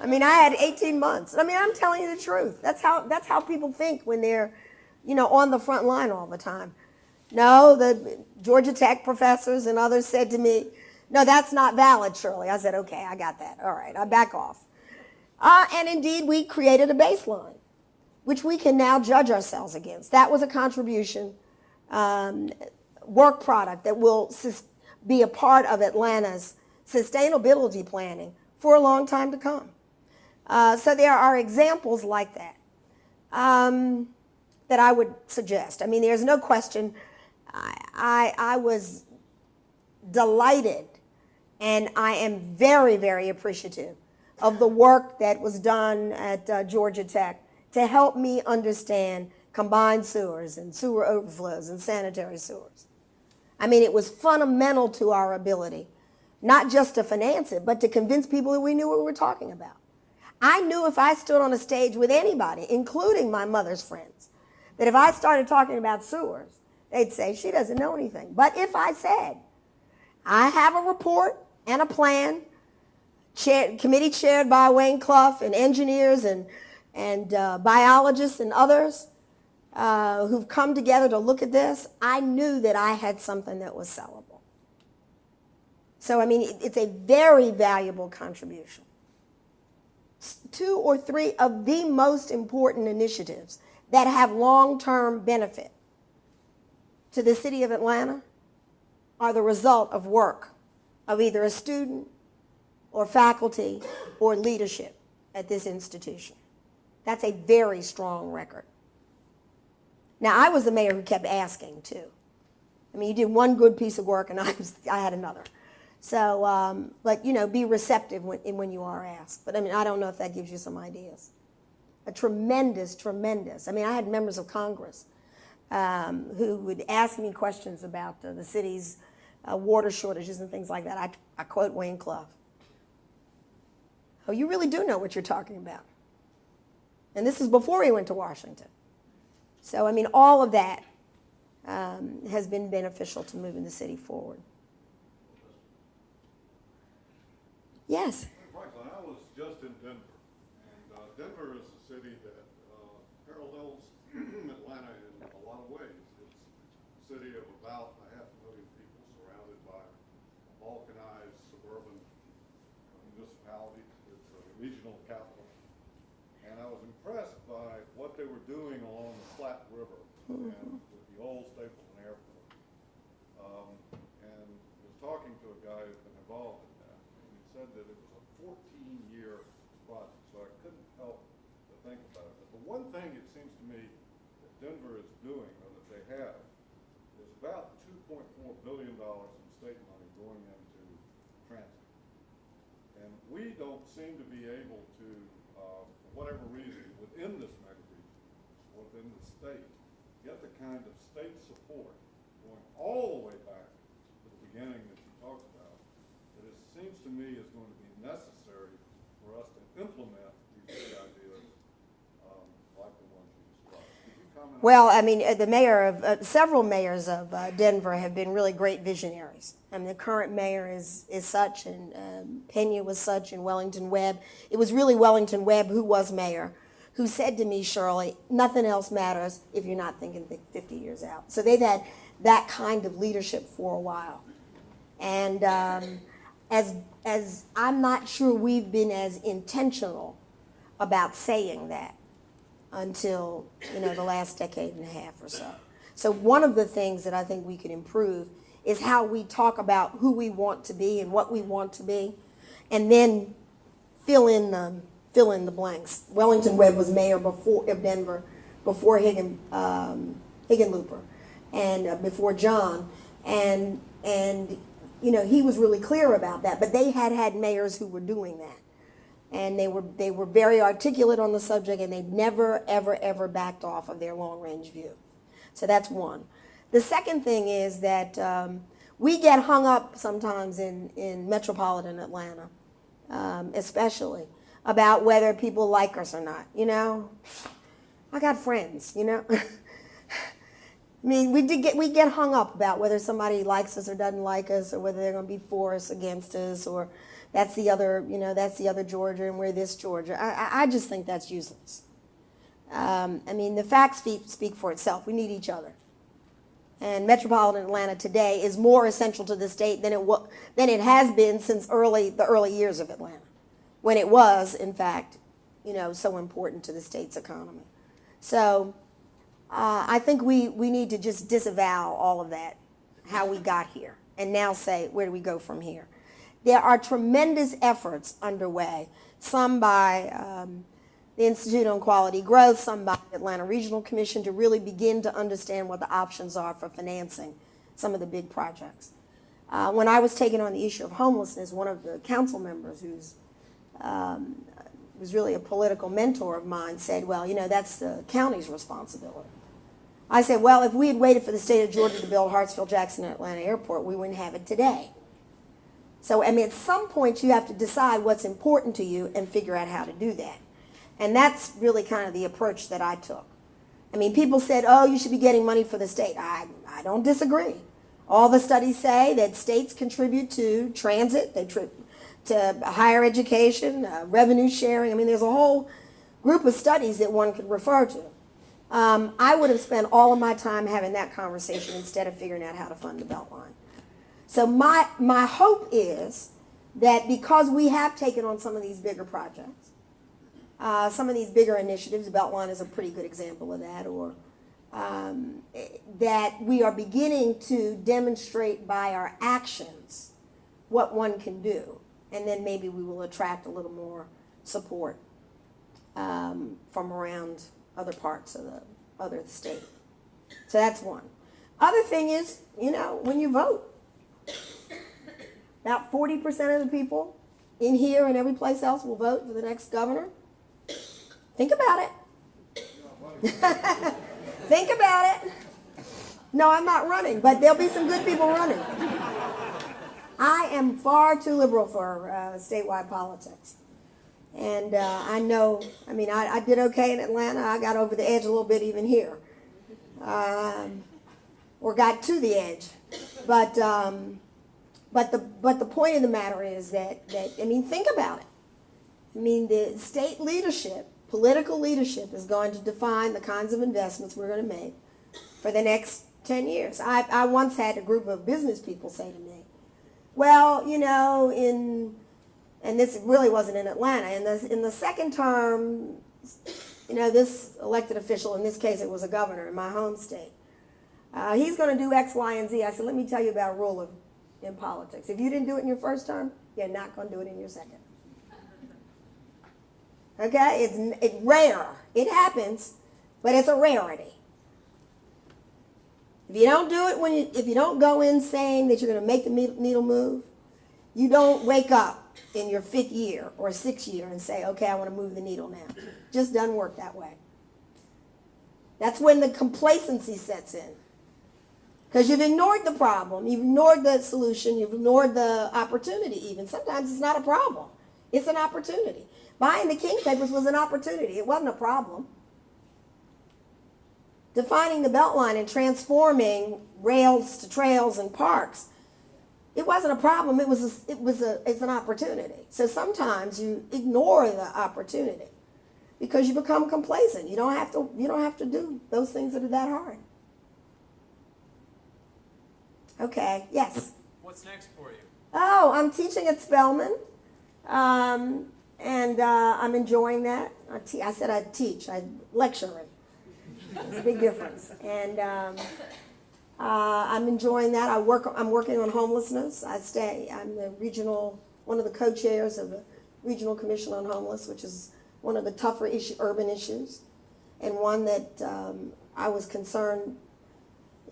[SPEAKER 1] I mean, I had 18 months. I mean, I'm telling you the truth. That's how people think when they're, you know, on the front line all the time. No, the Georgia Tech professors and others said to me, no, that's not valid, Shirley. I said, okay, I got that. All right, I back off. And indeed, we created a baseline, which we can now judge ourselves against. That was a contribution, work product that will be a part of Atlanta's sustainability planning for a long time to come. So there are examples like that that I would suggest. I mean, there's no question. I was delighted, and I am very, very appreciative of the work that was done at Georgia Tech to help me understand combined sewers and sewer overflows and sanitary sewers. I mean, it was fundamental to our ability, not just to finance it, but to convince people that we knew what we were talking about. I knew if I stood on a stage with anybody, including my mother's friends, that if I started talking about sewers, they'd say, she doesn't know anything. But if I said, I have a report and a plan, committee chaired by Wayne Clough and engineers and biologists and others who've come together to look at this, I knew that I had something that was sellable. So, I mean, it's a very valuable contribution. 2 or 3 of the most important initiatives that have long-term benefit to the city of Atlanta are the result of work of either a student or faculty or leadership at this institution. That's a very strong record. Now, I was the mayor who kept asking, too. I mean, you did one good piece of work, and I had another. So, but, you know, be receptive when you are asked. But, I mean, I don't know if that gives you some ideas. A tremendous. I mean, I had members of Congress who would ask me questions about the city's water shortages and things like that. I quote Wayne Clough. Oh, you really do know what you're talking about. And this is before he went to Washington. So, I mean, all of that has been beneficial to moving the city forward. Yes?
[SPEAKER 4] Franklin, I was just in Denver, and Denver is a city that parallels Atlanta in a lot of ways. It's a city of about 500,000 people surrounded by a balkanized suburban municipality. It's a regional capital. And I was impressed by what they were doing along the Platte River and with the old Stapleton Airport. And was talking to a guy who's been involved in that, and he said that it was a 14-year project, so I couldn't help to think about it. But the one thing it seems to me that Denver is doing, or that they have, is about $2.4 billion in state money going into transit. And we don't seem to be able to, for whatever reason, within this mega region, within the state, get the kind of state support going all the way back to the beginning that you talked about, that it seems to me is going to be necessary for us to implement these big ideas like the ones you described. Could you comment on
[SPEAKER 1] Well, I mean, the mayor of several mayors of Denver have been really great visionaries. I mean, the current mayor is such, and Pena was such, and Wellington Webb. It was really Wellington Webb, who was mayor, who said to me, Shirley, nothing else matters if you're not thinking 50 years out. So they've had that kind of leadership for a while. And as I'm not sure we've been as intentional about saying that until, the last decade and a half or so. So one of the things that I think we could improve is how we talk about who we want to be and what we want to be, and then fill in the blanks. Wellington Webb was mayor of Denver before Hickenlooper and before John, and he was really clear about that. But they had mayors who were doing that, and they were very articulate on the subject, and they never ever backed off of their long range view. So that's one. The second thing is that we get hung up sometimes in metropolitan Atlanta, especially, about whether people like us or not. I got friends. I mean, we get hung up about whether somebody likes us or doesn't like us, or whether they're going to be for us, against us, or that's the other Georgia and we're this Georgia. I just think that's useless. I mean, the facts speak for itself. We need each other. And metropolitan Atlanta today is more essential to the state than it has been since the early years of Atlanta, when it was, in fact, so important to the state's economy. So I think we need to just disavow all of that, how we got here, and now say, where do we go from here? There are tremendous efforts underway, some by the Institute on Quality Growth, some by the Atlanta Regional Commission, to really begin to understand what the options are for financing some of the big projects. When I was taking on the issue of homelessness, one of the council members, who's was really a political mentor of mine, said, well, that's the county's responsibility. I said, well, if we had waited for the state of Georgia to build Hartsfield, Jackson, and Atlanta Airport, we wouldn't have it today. So, I mean, at some point you have to decide what's important to you and figure out how to do that. And that's really kind of the approach that I took. I mean, people said, oh, you should be getting money for the state. I don't disagree. All the studies say that states contribute to transit, to higher education, revenue sharing. I mean, there's a whole group of studies that one could refer to. I would have spent all of my time having that conversation instead of figuring out how to fund the Beltline. So my hope is that because we have taken on some of these bigger projects, some of these bigger initiatives, Beltline is a pretty good example of that, or that we are beginning to demonstrate by our actions what one can do, and then maybe we will attract a little more support from around other parts of the state. So that's one. Other thing is, when you vote, about 40% of the people in here and every place else will vote for the next governor. Think about it. Think about it. No, I'm not running, but there'll be some good people running. I am far too liberal for statewide politics. And I know, I did okay in Atlanta. I got over the edge a little bit even here. or got to the edge. But the point of the matter is that I mean, think about it. I mean, the state leadership, political leadership, is going to define the kinds of investments we're going to make for the next 10 years. I once had a group of business people say to me, well, you know, and this really wasn't in Atlanta, in the second term, you know, this elected official, in this case it was a governor in my home state, he's going to do X, Y, and Z. I said, let me tell you about rule in politics. If you didn't do it in your first term, you're not going to do it in your second. Okay, it's rare. It happens, but it's a rarity. If you don't do it if you don't go in saying that you're going to make the needle move, you don't wake up in your 5th year or 6th year and say, okay, I want to move the needle now. Just doesn't work that way. That's when the complacency sets in. Because you've ignored the problem, you've ignored the solution, you've ignored the opportunity even. Sometimes it's not a problem. It's an opportunity. Buying the King papers was an opportunity. It wasn't a problem. Defining the Beltline and transforming rails to trails and parks, it wasn't a problem. It's an opportunity. So sometimes you ignore the opportunity because you become complacent. You don't have to do those things that are that hard. Okay. Yes.
[SPEAKER 3] What's next for you?
[SPEAKER 1] Oh, I'm teaching at Spellman. And I'm enjoying that. I said I'd teach. I'd lecture. There's a big difference. And I'm enjoying that. I'm working on homelessness. I'm one of the co-chairs of the Regional Commission on Homeless, which is one of the tougher urban issues, and one that I was concerned,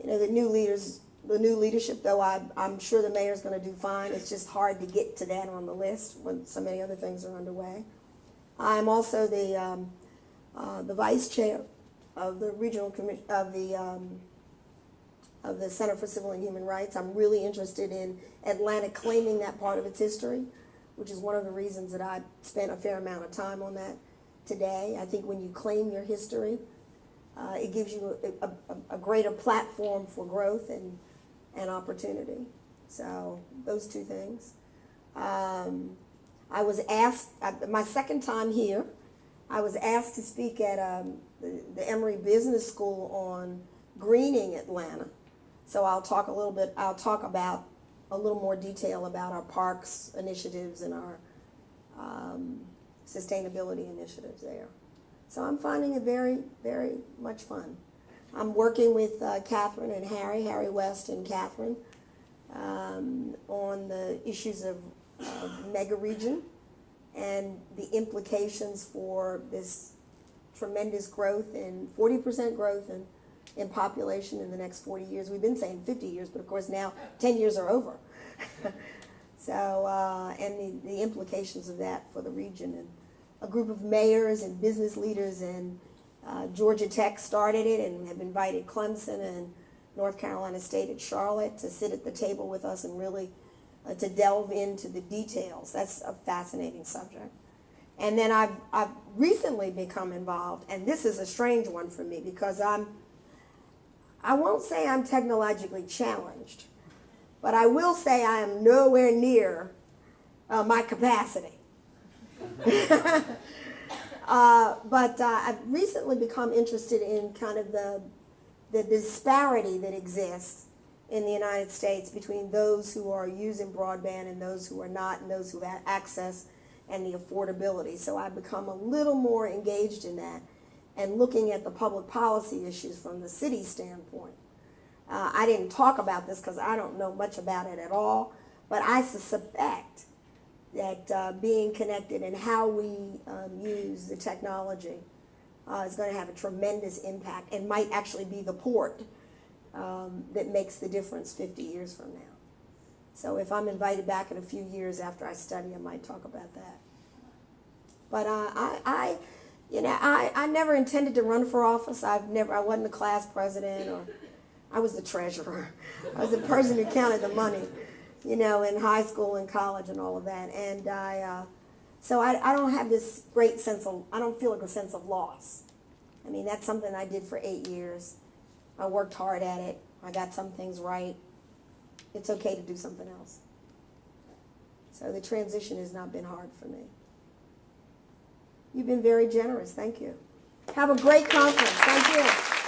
[SPEAKER 1] you know, the new leadership, though I'm sure the mayor's going to do fine. It's just hard to get to that on the list when so many other things are underway. I'm also the vice chair of the regional commission of the Center for Civil and Human Rights. I'm really interested in Atlanta claiming that part of its history, which is one of the reasons that I spent a fair amount of time on that today. I think when you claim your history, it gives you a greater platform for growth and opportunity. So those two things. I was asked, my second time here, I was asked to speak at the Emory Business School on greening Atlanta. So I'll talk about a little more detail about our parks initiatives and our sustainability initiatives there. So I'm finding it very, very much fun. I'm working with Catherine and Harry West and Catherine on the issues of mega region and the implications for this tremendous growth and 40% growth in population in the next 40 years. We've been saying 50 years, but of course now 10 years are over. So, and the implications of that for the region. And a group of mayors and business leaders and Georgia Tech started it and have invited Clemson and North Carolina State at Charlotte to sit at the table with us and really to delve into the details. That's a fascinating subject. And then I've recently become involved, and this is a strange one for me because I won't say I'm technologically challenged, but I will say I am nowhere near my capacity. But I've recently become interested in kind of the disparity that exists in the United States between those who are using broadband and those who are not, and those who have access and the affordability. So I've become a little more engaged in that and looking at the public policy issues from the city standpoint. I didn't talk about this because I don't know much about it at all, but I suspect that being connected and how we use the technology is going to have a tremendous impact and might actually be the port that makes the difference 50 years from now. So if I'm invited back in a few years after I study, I might talk about that. But I never intended to run for office. I wasn't the class president, or I was the treasurer. I was the person who counted the money, in high school and college and all of that. And so I don't have this great I don't feel like a sense of loss. I mean, that's something I did for 8 years. I worked hard at it. I got some things right. It's okay to do something else. So the transition has not been hard for me. You've been very generous. Thank you. Have a great conference. Thank you.